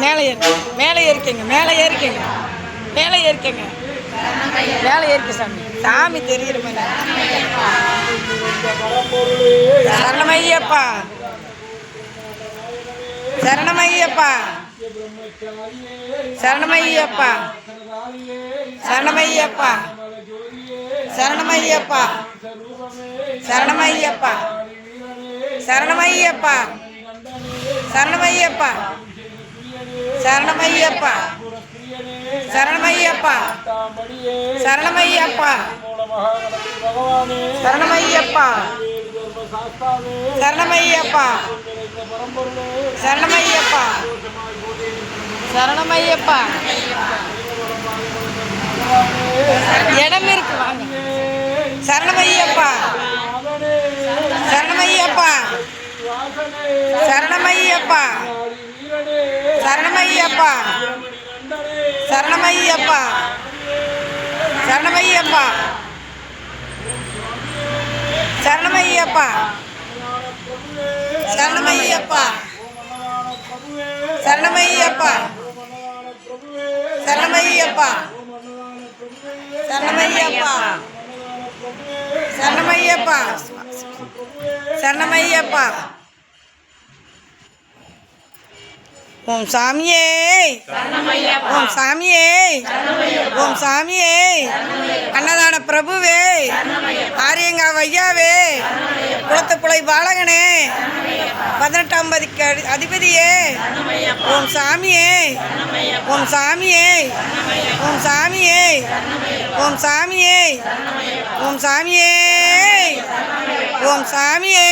மேலே ஏறிக்கங்க மேலே ஏறிக்கங்க மேலே ஏறிக்கங்க மேலே ஏறிக்க சாமி சாமி தெரியுற மாதிரி சரணமையப்பா சரணமையப்பா சரணமையப்பா சரணமையப்பா சரணமையப்பா சரணமையப்பா சரணமையப்பா சரணமையப்பா சரணமையப்பா சரணமையப்பா சரணமையப்பா சரணமையப்பா சரணமையப்பா சரணமையப்பா சரணமையப்பா இடம் இருக்கு வாங்க சரணமையப்பா சரணமையப்பா சரணமையப்பா சரணமையப்பா சரணமையப்பா சரணமையப்பா சரணமையப்பா சரணமையப்பா சரணமையப்பா சரணமையப்பா சரணமையப்பா சரணமையப்பா சரணமையப்பா ஓம் சாமியே ஓம் சாமியே ஓம் சாமியே அன்னதான பிரபுவே ஆரியங்காவ் ஐயாவே குளத்துப்புழை பாலகனே 18ஆம் பதிக்கு அதிபதியே ஓம் சாமியே ஓம் சாமியே ஓம் சாமியே ஓம் சாமியே ஓம் சாமியே ஓம் சாமியே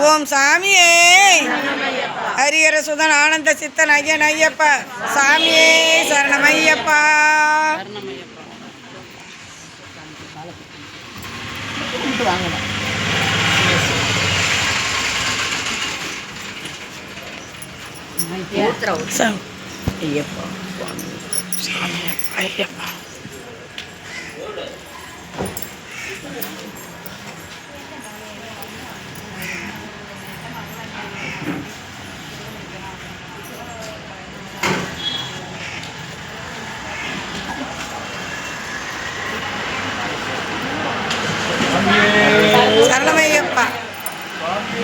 ஓம் சாமியே ஹரிஹர சுதன் ஆனந்த சித்தன் ஐயன் ஐயப்பா சாமியே சரணமையப்பா ஐயப்பா ஐயப்பா